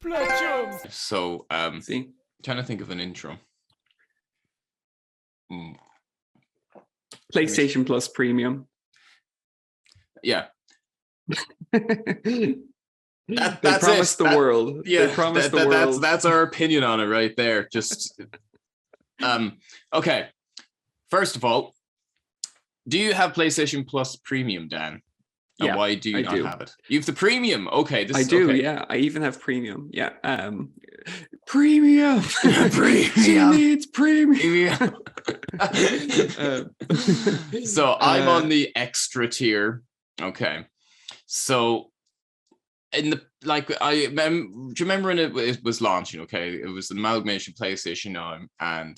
Platchums. So, See, trying to think of an intro. PlayStation Plus Premium. Yeah, They that's promised it. the world. Yeah, They promised the world. That's our opinion on it right there. Just, okay. First of all, do you have PlayStation Plus Premium, Dan? And Yeah, why do you I not do. have it? You have the Premium. Okay, I do. okay. Yeah, I even have Premium. Yeah, Premium. Premium. She needs Premium. So I'm on the extra tier. Okay, so in the do you remember when it was launching? Okay, it was an amalgamation PlayStation Now and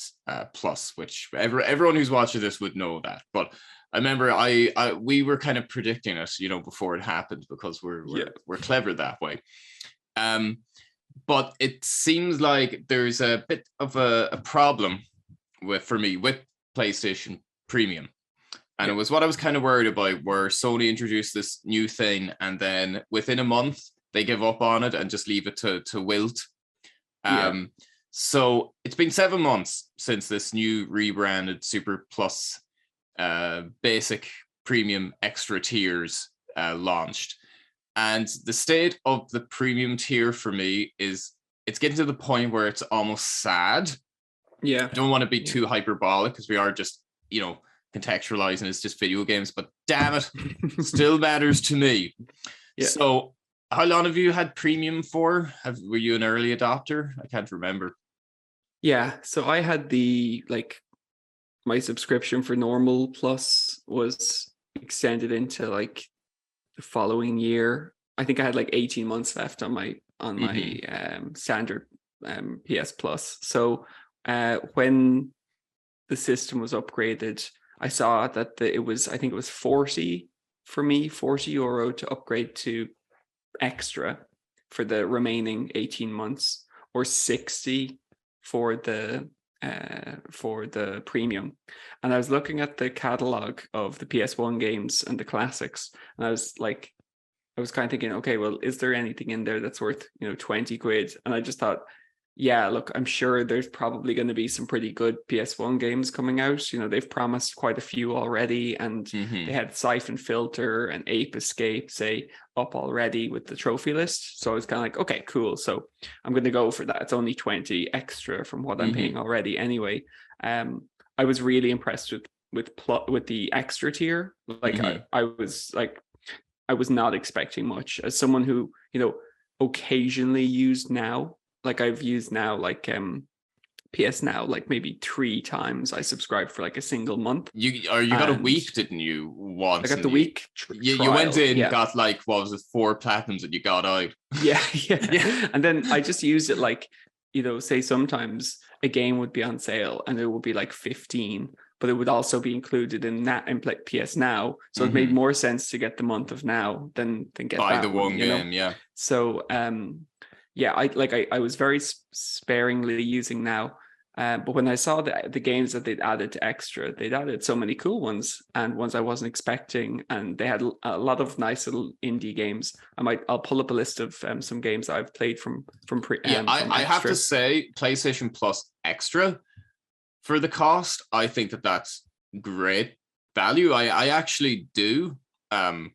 Plus, which everyone who's watching this would know that. But I remember we were kind of predicting it, before it happened because we're clever that way. But it seems like there's a bit of a problem for me with PlayStation Premium. And it was what I was kind of worried about, where Sony introduced this new thing and then within a month they give up on it and just leave it to wilt. So it's been 7 months since this new rebranded Super Plus basic premium extra tiers launched. And the state of the premium tier for me is it's getting to the point where it's almost sad. Yeah. I don't want to be too hyperbolic because we are just, contextualizing it's just video games, but damn it, still matters to me. Yeah. So how long have you had premium for? Were you an early adopter? I can't remember. Yeah, so I had my subscription for normal plus was extended into the following year. I think I had 18 months left on my standard PS Plus. So when the system was upgraded, I saw that it was 40 for me, €40 to upgrade to extra for the remaining 18 months, or 60 for the premium. And I was looking at the catalog of the PS1 games and the classics, and I was kind of thinking, okay, well, is there anything in there that's worth 20 quid? And I just thought, yeah, look, I'm sure there's probably going to be some pretty good PS1 games coming out. They've promised quite a few already, and they had Siphon Filter and Ape Escape up already with the trophy list. So I was kind of like, okay, cool. So I'm going to go for that. It's only 20 extra from what I'm paying already anyway. I was really impressed with the extra tier. I was not expecting much as someone who, occasionally used Now. I've used Now, PS Now, maybe 3 times. I subscribed for a single month. You got a week, didn't you? Once I got the week. You went in, got what was it, 4 platinums, and you got out. Yeah. And then I just used it say sometimes a game would be on sale and it would be 15, but it would also be included in PS Now. So it made more sense to get the month of Now than get buy that the one game. Yeah. So I was very sparingly using Now. But when I saw the games that they'd added to Extra, they'd added so many cool ones and ones I wasn't expecting, and they had a lot of nice little indie games. I'll pull up a list of some games that I've played from I have to say, PlayStation Plus Extra, for the cost, I think that's great value. I actually do. I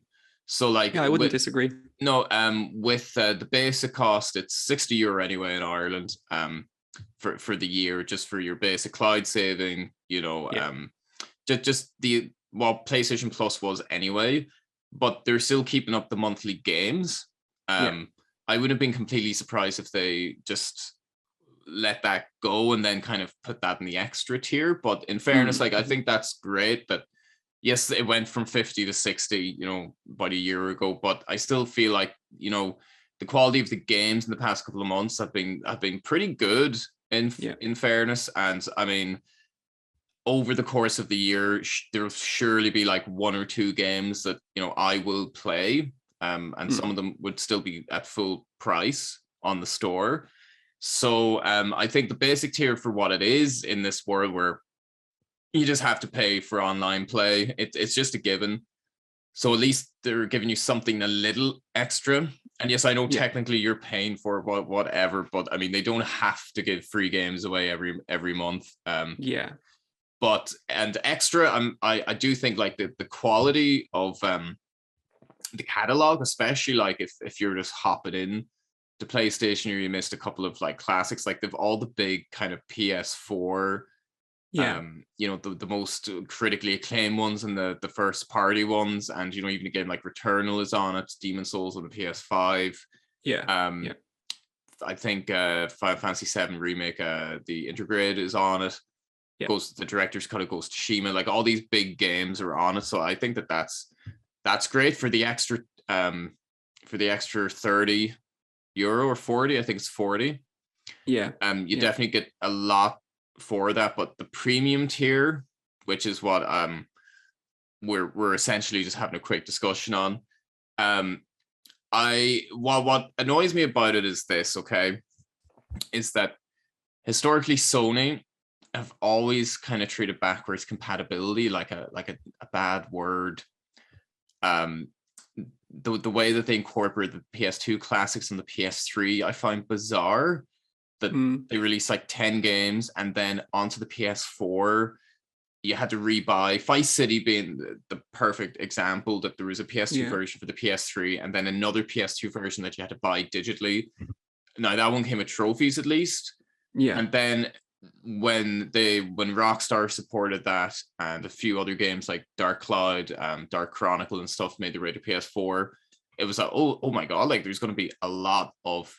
wouldn't disagree. No, with the basic cost, it's €60 anyway in Ireland. For the year, just for your basic cloud saving, just what PlayStation Plus was anyway, but they're still keeping up the monthly games. I would have been completely surprised if they just let that go and then kind of put that in the extra tier. But in fairness, I think that's great that yes, it went from 50 to 60, about a year ago, but I still feel like, the quality of the games in the past couple of months have been pretty good in fairness. And I mean, over the course of the year, there'll surely be 1 or 2 games that, I will play. And some of them would still be at full price on the store. So I think the basic tier, for what it is in this world where you just have to pay for online play, it's just a given. So at least they're giving you something a little extra. And yes, I know Yeah. technically you're paying for whatever, but I mean they don't have to give free games away every month. Yeah. But and extra, I do think like the quality of the catalog, especially like if you're just hopping in to PlayStation or you missed a couple of like classics, like they've all the big kind of PS4, Yeah. you know, the most critically acclaimed ones and the first party ones, and you know, even a game like Returnal is on it, Demon Souls on the PS5. Yeah. Um, Yeah. I think Final Fantasy VII Remake, the Intergrade is on it. Yeah. The director's cut of Ghost of Tsushima, like all these big games are on it. So I think that's great for the extra 30 euro or 40. I think it's 40. Yeah. You Yeah. definitely get a lot for that, but the premium tier, which is what we're essentially just having a quick discussion on. What annoys me about it is this, okay, is that historically Sony have always kind of treated backwards compatibility like a bad word. The way that they incorporate the PS2 classics and the PS3, I find bizarre. That they release like 10 games and then onto the PS4 you had to rebuy, Vice City being the perfect example, that there was a PS2 version for the PS3 and then another PS2 version that you had to buy digitally. Now that one came with trophies at least. Yeah. And then when Rockstar supported that and a few other games like Dark Cloud, Dark Chronicle and stuff made their way to PS4, it was like, oh my god, like there's going to be a lot of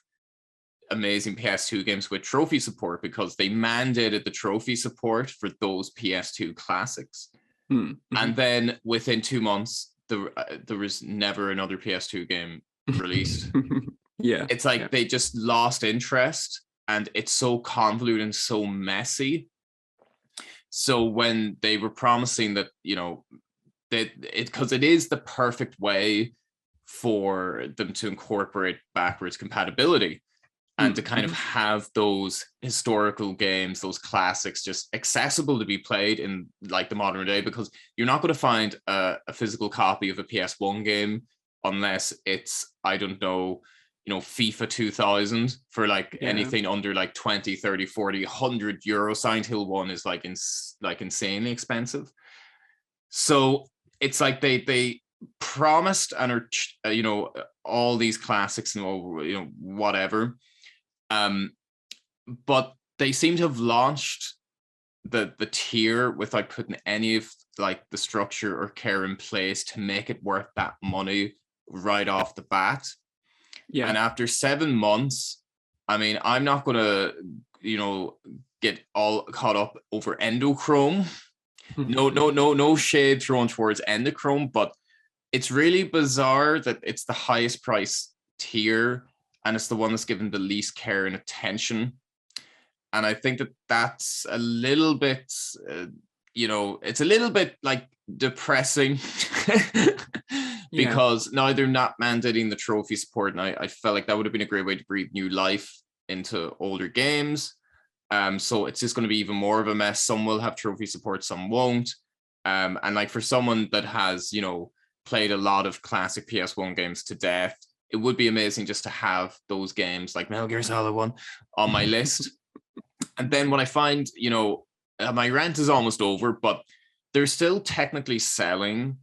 amazing PS2 games with trophy support because they mandated the trophy support for those PS2 classics. Mm-hmm. And then within 2 months, there was never another PS2 game released. Yeah. It's like they just lost interest and it's so convoluted and so messy. So when they were promising that, you know, because it is the perfect way for them to incorporate backwards compatibility and to kind of have those historical games, those classics just accessible to be played in like the modern day, because you're not going to find a physical copy of a PS1 game unless it's, I don't know, you know, FIFA 2000 for like anything under like 20, 30, 40, 100 euro. Silent Hill 1 is like insanely expensive. So it's like they promised and are, you know, all these classics and all, you know, whatever. But they seem to have launched the tier without putting any of like the structure or care in place to make it worth that money right off the bat. Yeah. And after 7 months, I mean, I'm not gonna, you know, get all caught up over Endochrome. No shade thrown towards Endochrome, but it's really bizarre that it's the highest price tier and it's the one that's given the least care and attention. And I think that that's a little bit, you know, it's a little bit like depressing because now they're not mandating the trophy support. And I felt like that would have been a great way to breathe new life into older games. So it's just going to be even more of a mess. Some will have trophy support, some won't. And like for someone that has, you know, played a lot of classic PS1 games to death, it would be amazing just to have those games like Metal Gear Solid 1 on my list. And then when I find, you know, my rant is almost over, but they're still technically selling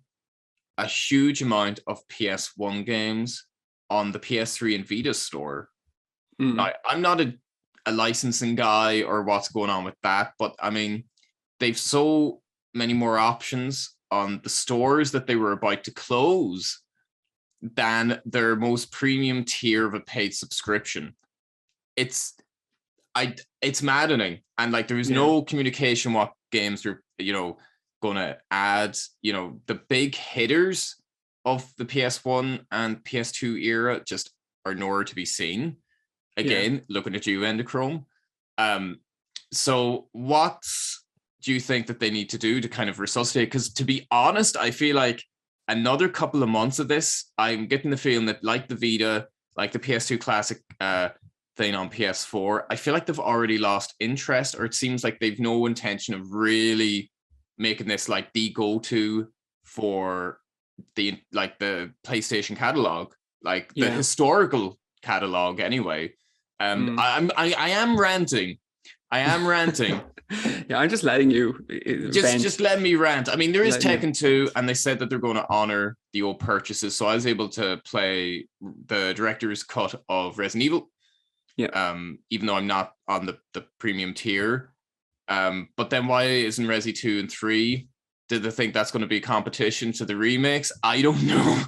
a huge amount of PS1 games on the PS3 and Vita store. Now, I'm not a licensing guy or what's going on with that, but I mean, they've so many more options on the stores that they were about to close than their most premium tier of a paid subscription. It's maddening, and like there is no communication what games are, you know, gonna add. You know, the big hitters of the PS1 and PS2 era just are nowhere to be seen. Again, looking at you, Endochrome. So what do you think that they need to do to kind of resuscitate? Because to be honest, I feel like another couple of months of this, I'm getting the feeling that like the Vita, like the PS2 Classic thing on PS4, I feel like they've already lost interest, or it seems like they've no intention of really making this like the go-to for the PlayStation catalog, like the Yeah. historical catalog anyway. I am ranting. I am ranting. Yeah, I'm just letting you vent. Just let me rant. I mean, there is Letting you. Tekken 2, and they said that they're going to honor the old purchases. So I was able to play the director's cut of Resident Evil. Yeah. Even though I'm not on the premium tier. But then why isn't Resi 2 and 3? Did they think that's going to be competition to the remakes? I don't know.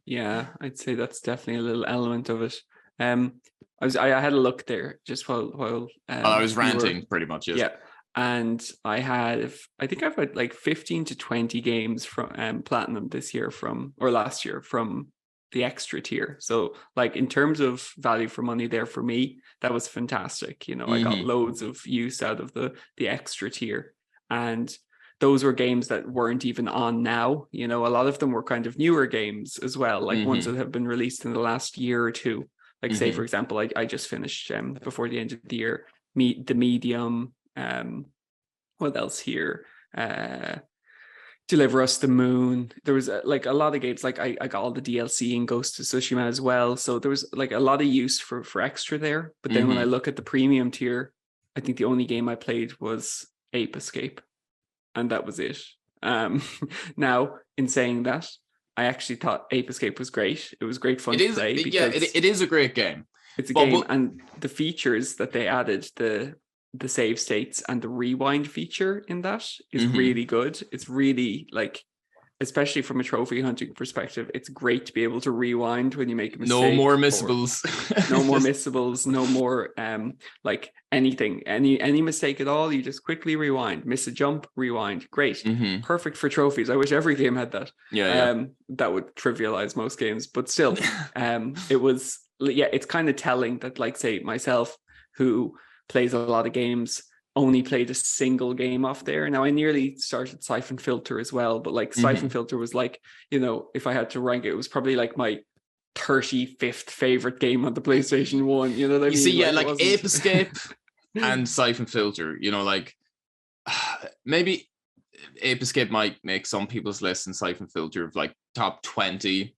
Yeah, I'd say that's definitely a little element of it. I had a look there just while I was ranting were, pretty much. Yes. Yeah, and I think I've had like 15 to 20 games from Platinum this year last year from the extra tier. So like in terms of value for money there for me, that was fantastic. You know, I got loads of use out of the extra tier, and those were games that weren't even on now. You know, a lot of them were kind of newer games as well, like ones that have been released in the last year or two. Like say, for example, I just finished before the end of the year, the Medium. What else here? Deliver Us the Moon. There was like a lot of games. Like I got all the DLC in Ghost of Tsushima as well. So there was like a lot of use for extra there. But then when I look at the premium tier, I think the only game I played was Ape Escape, and that was it. Now, in saying that, I actually thought Ape Escape was great. It was great fun to play. It is a great game. It's a game, and the features that they added, the save states and the rewind feature in that is really good. It's really like, especially from a trophy hunting perspective, it's great to be able to rewind when you make a mistake. No more missables. No more missables. No more like anything. Any mistake at all, you just quickly rewind. Miss a jump, rewind. Great. Perfect for trophies. I wish every game had that. Yeah. That would trivialize most games, but still, it was. Yeah, it's kind of telling that, like, say myself, who plays a lot of games, only played a single game off there. Now I nearly started Siphon Filter as well, but like Siphon Filter was like, you know, if I had to rank it, it was probably like my 35th favorite game on the PlayStation 1. You know what I mean? You see, yeah, like Ape Escape and Siphon Filter, you know, like maybe Ape Escape might make some people's list and Siphon Filter of like top 20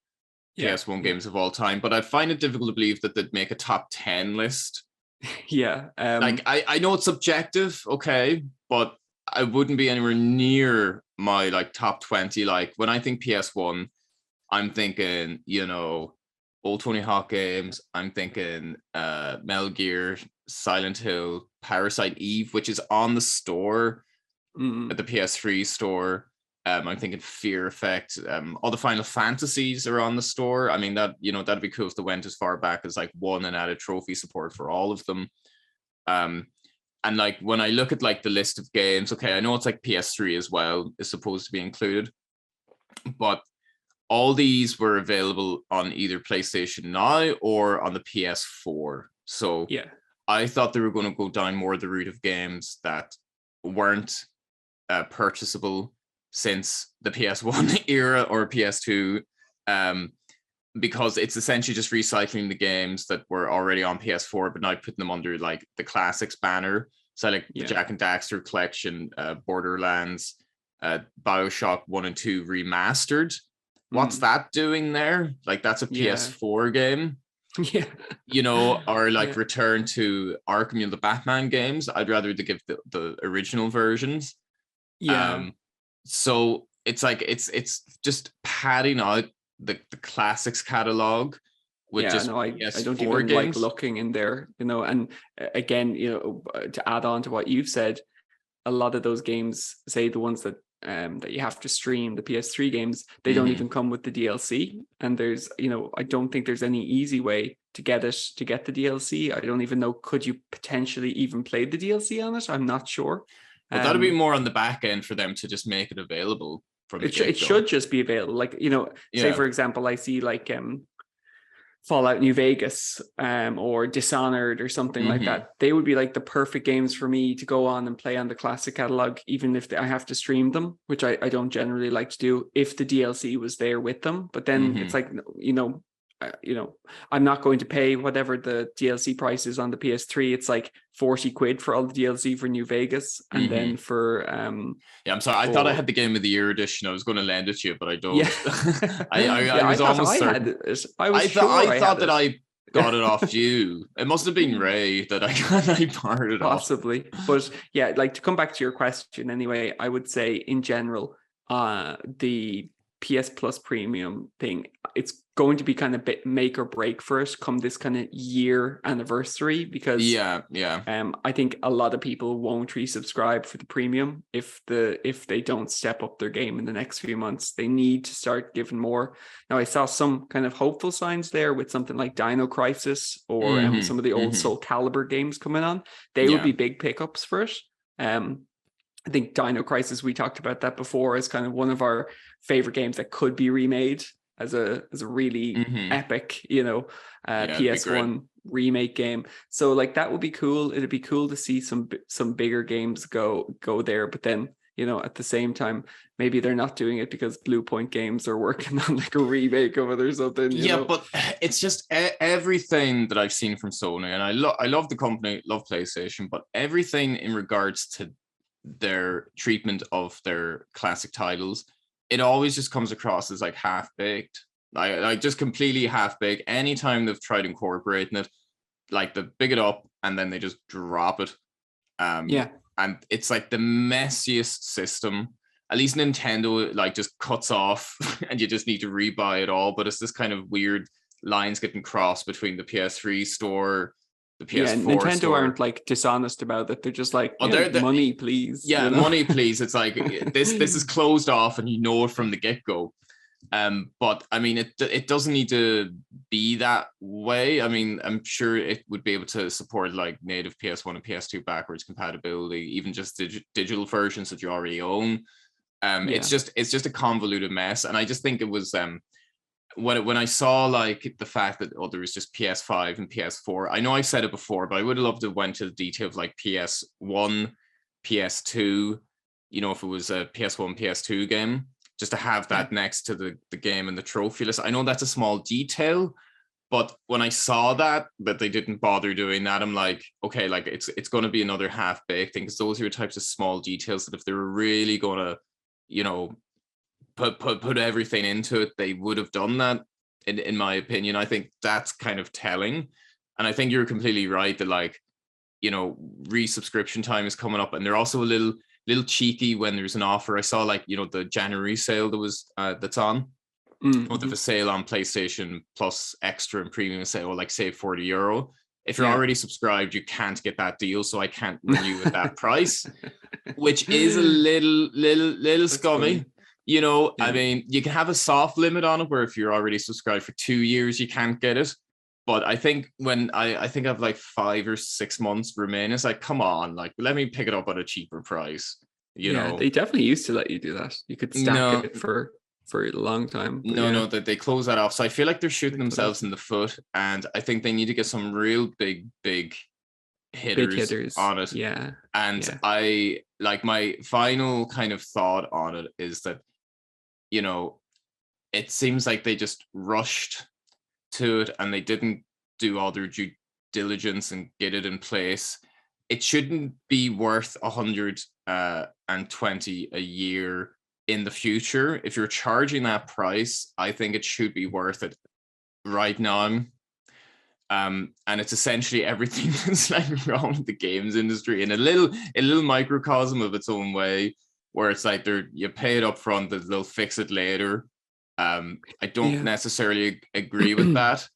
PS1 games of all time, but I find it difficult to believe that they'd make a top 10 list. Yeah. Like I know it's subjective, okay, but I wouldn't be anywhere near my like top 20. Like when I think PS1, I'm thinking, you know, old Tony Hawk games. I'm thinking Metal Gear, Silent Hill, Parasite Eve, which is on the store at the PS3 store. I'm thinking Fear Effect. All the Final Fantasies are on the store. I mean, that, you know, that'd be cool if they went as far back as like 1 and added trophy support for all of them. And like when I look at like the list of games, okay, I know it's like PS3 as well is supposed to be included, but all these were available on either PlayStation Now or on the PS4. So yeah, I thought they were going to go down more the route of games that weren't purchasable since the PS1 era or PS2, because it's essentially just recycling the games that were already on PS4, but now putting them under like the classics banner. So like the Jack and Daxter collection, Borderlands, BioShock 1 and 2 remastered. What's that doing there? Like that's a PS4 game. Yeah. You know, or like Return to Arkham, you know, the Batman games. I'd rather they give the original versions. Yeah. So it's like it's just padding out the classics catalog with I don't even games. like looking in there, you know. And again, you know, to add on to what you've said, a lot of those games, say the ones that you have to stream, the PS3 games, they don't even come with the DLC. And there's, you know, I don't think there's any easy way to get the DLC. I don't even know, could you potentially even play the DLC on it? I'm not sure. But that'd be more on the back end for them to just make it available from the it should just be available. Like, you know, say for example, I see like Fallout New Vegas or Dishonored or something like that. They would be like the perfect games for me to go on and play on the classic catalog, even if I have to stream them, which I don't generally like to do, if the DLC was there with them. But then it's like, you know, I'm not going to pay whatever the DLC price is on the PS3. It's like 40 quid for all the DLC for New Vegas, and then for I'm sorry, I thought I had the Game of the Year edition. I was going to lend it to you, but I don't. Yeah. I was almost certain. Had it. I thought that I got it off you. It must have been Ray that I borrowed it possibly. But yeah, like, to come back to your question anyway, I would say in general, the PS Plus Premium thing, it's going to be kind of make or break for us come this kind of year anniversary, because I think a lot of people won't resubscribe for the premium if they don't step up their game in the next few months. They need to start giving more. Now, I saw some kind of hopeful signs there with something like Dino Crisis or some of the old Soul Calibur games coming on. They would be big pickups for it. I think Dino Crisis, we talked about that before, as kind of one of our favorite games that could be remade as a really epic, PS1 remake game. So like, that would be cool. It'd be cool to see some bigger games go there. But then, at the same time, maybe they're not doing it because Blue Point Games are working on like a remake of it or something. You know? But it's just everything that I've seen from Sony, and I love the company, love PlayStation, but everything in regards to their treatment of their classic titles, it always just comes across as like half-baked, like just completely half-baked. Anytime they've tried incorporating it, like they big it up and then they just drop it. And it's like the messiest system. At least Nintendo like just cuts off and you just need to rebuy it all. But it's this kind of weird lines getting crossed between the PS3 store, the PS4 Nintendo store. Aren't like dishonest about it. They're just like, money, please. Money, please. It's like this is closed off, and it from the get-go. But I mean, it doesn't need to be that way. I mean, I'm sure it would be able to support like native PS1 and PS2 backwards compatibility, even just digital versions that you already own. It's just a convoluted mess, and I just think it was when I saw like the fact that there was just PS5 and PS4. I know I've said it before, but I would have loved to went to the detail of like PS1, PS2. If it was a PS1, PS2 game, just to have that next to the game and the trophy list. I know that's a small detail, but when I saw that they didn't bother doing that, I'm like, okay, like it's going to be another half-baked thing, because those are the types of small details that if they were really going to, put everything into it, they would have done that. In my opinion, I think that's kind of telling. And I think you're completely right that like, resubscription time is coming up, and they're also a little cheeky when there's an offer. I saw like, the January sale that was that's on. With a sale on PlayStation Plus Extra and Premium sale, like save €40. If you're already subscribed, you can't get that deal, so I can't renew at that price, which is a little scummy. Funny. I mean, you can have a soft limit on it where if you're already subscribed for 2 years, you can't get it. But I think when I think I have like 5 or 6 months remaining, it's like, come on, like, let me pick it up at a cheaper price. You know, they definitely used to let you do that. You could stack it for a long time. No, that they close that off. So I feel like they're shooting themselves in the foot, and I think they need to get some real big hitters on it. Yeah. And I like, my final kind of thought on it is that, it seems like they just rushed to it and they didn't do all their due diligence and get it in place. It shouldn't be worth 120 a year in the future. If you're charging that price, I think it should be worth it right now. And it's essentially everything that's like wrong with the games industry in a little microcosm of its own way, where it's like you pay it up front, that they'll fix it later. I don't necessarily agree with that.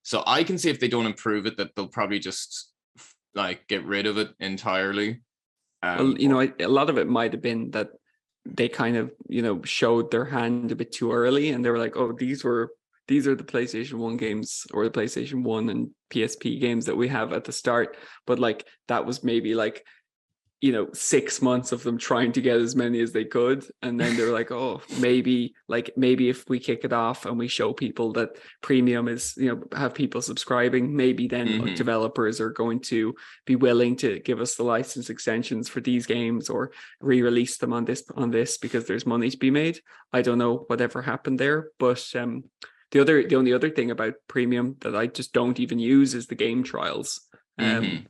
So I can see if they don't improve it, that they'll probably just like get rid of it entirely. Well, a lot of it might have been that they kind of, showed their hand a bit too early, and they were like, oh, these are the PlayStation 1 games, or the PlayStation 1 and PSP games that we have at the start. But like, that was maybe like, 6 months of them trying to get as many as they could. And then they were like, oh, maybe if we kick it off and we show people that premium is, have people subscribing, maybe then developers are going to be willing to give us the license extensions for these games, or re-release them on this because there's money to be made. I don't know whatever happened there, but The only other thing about premium that I just don't even use is the game trials.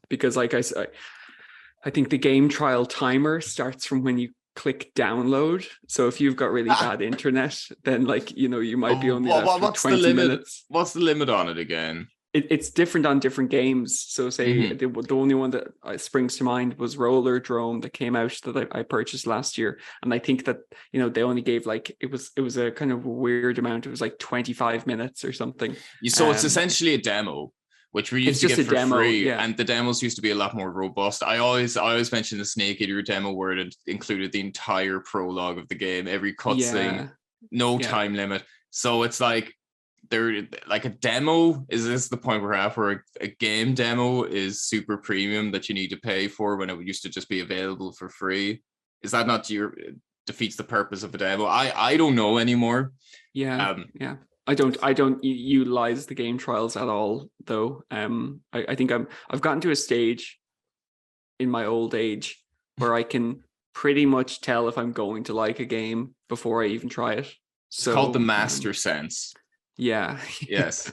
Because like I think the game trial timer starts from when you click download. So if you've got really bad internet, then like, you know, you might be only left with 20 minutes. What's the limit on it again? It's different on different games. So say the only one that springs to mind was Roller Drome that came out that I purchased last year. And I think that, you know, they only gave like, it was a kind of weird amount. It was like 25 minutes or something. So it's essentially a demo, which we used to get for free. Yeah. And the demos used to be a lot more robust. I always mention the Snake Eater demo where it included the entire prologue of the game, every cutscene, no time limit. So it's like, they're like a demo. Is this the point we're at where a game demo is super premium that you need to pay for when it used to just be available for free? Is that not defeats the purpose of a demo? I don't know anymore. Yeah. I don't utilize the game trials at all though. I think I've gotten to a stage in my old age where I can pretty much tell if I'm going to like a game before I even try it. So, it's called the master sense. Yeah. Yes.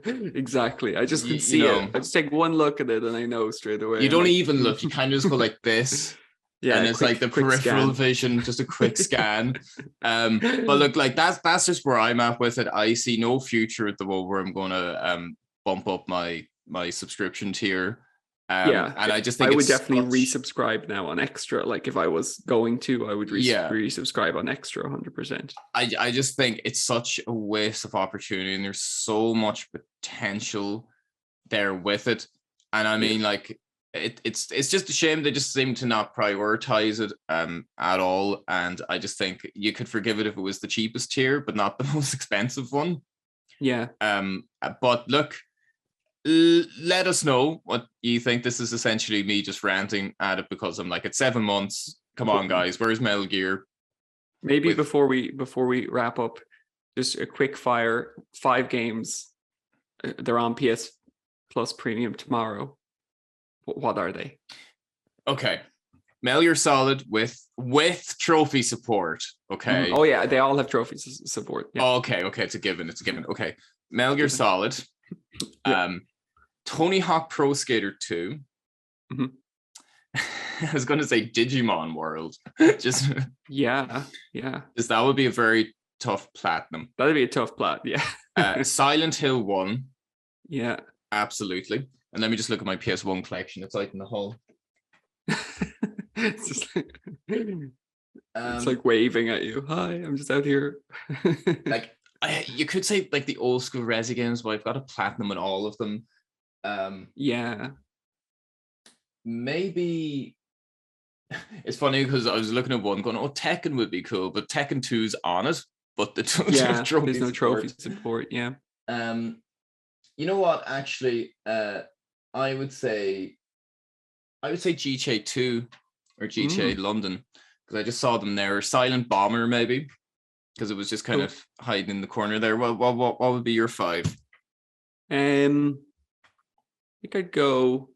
Exactly. I just can see it. I just take one look at it and I know straight away. You don't even look. You kind of just go like this. Yeah. And it's like the peripheral vision, just a quick scan. But look, like that's just where I'm at with it. I see no future at the moment where I'm going to bump up my subscription tier. And I just think I would definitely resubscribe now on Extra. Like if I was going to, I would resubscribe on Extra 100%. I just think it's such a waste of opportunity, and there's so much potential there with it. And I mean, like it's just a shame they just seem to not prioritize it at all. And I just think you could forgive it if it was the cheapest tier, but not the most expensive one. Yeah. But look. Let us know what you think. This is essentially me just ranting at it because I'm like, it's 7 months. Come on, guys. Where's Metal Gear? Maybe before we wrap up, just a quick fire 5 games. They're on PS Plus Premium tomorrow. What are they? Okay, Metal Gear Solid with trophy support. Okay. Oh yeah, they all have trophy support. Yeah. Oh, okay, it's a given. Okay, Metal Gear Solid. Tony Hawk Pro Skater 2. I was going to say Digimon World. Just that would be a very tough platinum. That'd be a tough plat. Yeah. Silent Hill 1. Yeah. Absolutely. And let me just look at my PS1 collection. It's out in the hall. It's just like, it's like waving at you. Hi, I'm just out here. Like you could say like the old school Resi games, but I've got a platinum in all of them. Maybe it's funny because I was looking at one going, oh, Tekken would be cool, but Tekken 2's on it, but there's no trophy support. Yeah. You know what? Actually, I would say GTA 2 or GTA London, because I just saw them there. Silent Bomber, maybe, because it was just kind of hiding in the corner there. What would be your 5? I think I'd go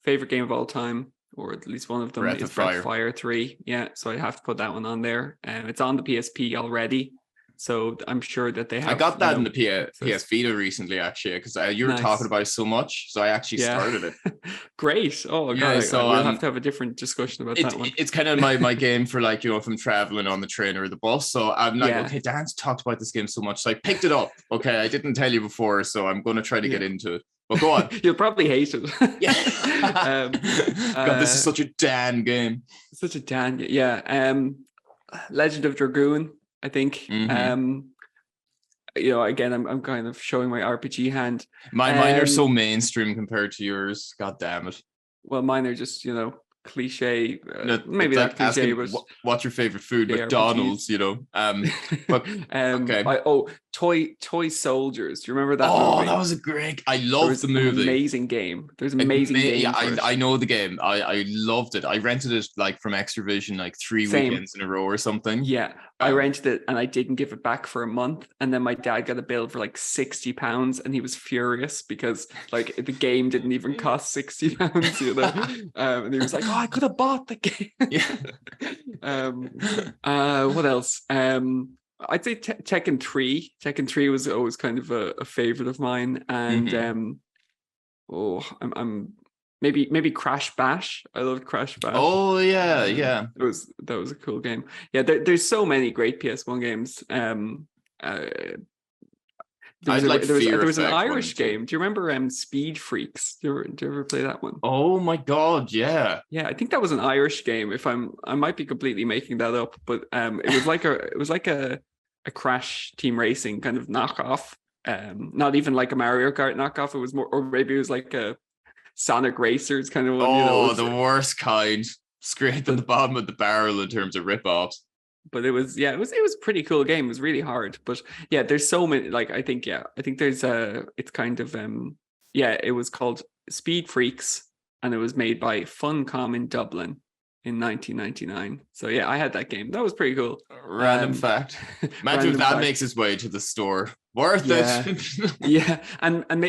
favorite game of all time, or at least one of them, is Breath of Fire 3. Yeah, so I have to put that one on there. It's on the PSP already, so I'm sure that they have. I got that in the PS Vita recently, actually, because you were talking about it so much, so I actually started it. Great. Oh, God, so we'll have to have a different discussion about that one. It's kind of my game for, like, you know, if I'm traveling on the train or the bus. So I'm like, okay, Dan's talked about this game so much, so I picked it up. Okay, I didn't tell you before, so I'm going to try to get into it. But go on. You'll probably hate it. Yeah. God, this is such a Dan game. Such a Dan. Yeah. Legend of Dragoon, I think. You know, again, I'm kind of showing my RPG hand. Mine are so mainstream compared to yours. God damn it. Well, mine are just, you know, cliche. Maybe that cliche was. What's your favorite food? McDonald's, you know. But okay. Toy Soldiers. Do you remember that movie? That was a great. I loved the movie. Amazing game. There's an amazing game. Yeah, I know the game. I loved it. I rented it like from Extravision like 3 weekends in a row or something. Yeah, I rented it and I didn't give it back for a month, and then my dad got a bill for like £60, and he was furious because like the game didn't even cost £60. You know, and he was like, "Oh, I could have bought the game." Yeah. What else? I'd say Tekken 3. Tekken 3 was always kind of a favorite of mine, and I'm maybe Crash Bash. I loved Crash Bash. Oh yeah, yeah. That was a cool game. Yeah, there's so many great PS1 games. There was an Irish game. Do you remember Speed Freaks? Do you ever play that one? Oh my god, yeah. Yeah, I think that was an Irish game. I might be completely making that up, but it was like a Crash Team Racing kind of knockoff. Not even like a Mario Kart knockoff. It was more, or maybe it was like a Sonic Racers kind of one. Oh, the worst kind. Scraped at the bottom of the barrel in terms of rip-offs. But it was a pretty cool game. It was really hard, but yeah, there's so many. Like I think there's it's kind of it was called Speed Freaks, and it was made by Funcom in Dublin in 1999. So yeah, I had that game. That was pretty cool. Random fact. Imagine if that makes its way to the store. Worth it. Yeah,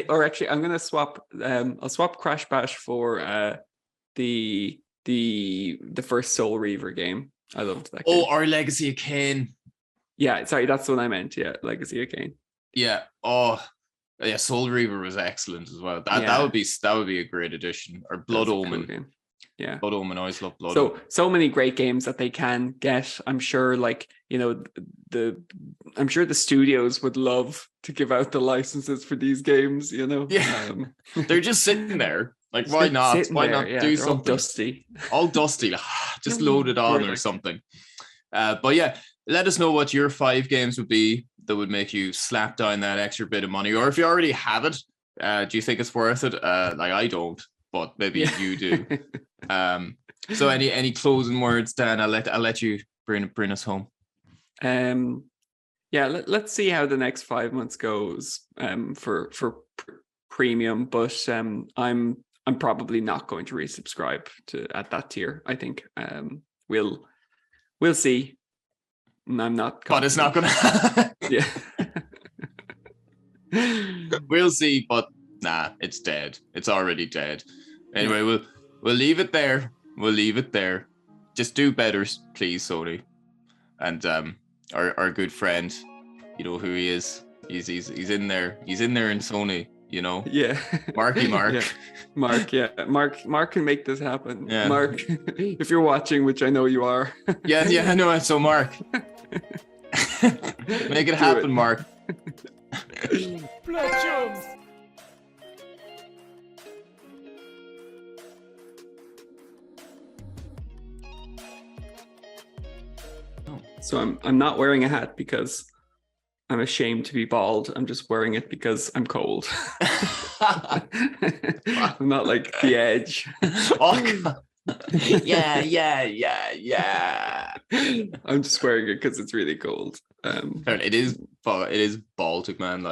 or actually, I'm gonna swap. I'll swap Crash Bash for the first Soul Reaver game. I loved that game. Oh, or Legacy of Kain. Yeah, sorry, that's what I meant. Yeah, Legacy of Kain. Yeah. Oh, yeah. Soul Reaver was excellent as well. That would be a great addition. Or Blood Omen. Cool, yeah, Blood Omen. I always love Blood Omen. So many great games that they can get. I'm sure, like I'm sure the studios would love to give out the licenses for these games. Yeah, they're just sitting there. Like, why not? Why not do something? All dusty. Just load it on or something. But yeah, let us know what your 5 games would be that would make you slap down that extra bit of money. Or if you already have it, do you think it's worth it? Like, I don't, but maybe you do. So any closing words, Dan? I'll let you bring us home. Yeah, let's see how the next 5 months goes for premium, but I'm probably not going to resubscribe at that tier. I think we'll see. And I'm not confident. But it's not gonna happen. Yeah. We'll see, but nah, it's dead. It's already dead. Anyway, we'll leave it there. We'll leave it there. Just do better, please, Sony. And our good friend, you know who he is. He's in there. He's in there in Sony. Yeah, Mark. Yeah. Mark can make this happen. Yeah. Mark, if you're watching, which I know you are. yeah, I know. So Mark, make it happen, Mark. Platchums. So I'm not wearing a hat because I'm ashamed to be bald. I'm just wearing it because I'm cold. I'm not like the Edge. Oh, yeah. I'm just wearing it because it's really cold. It is Baltic, man. Like,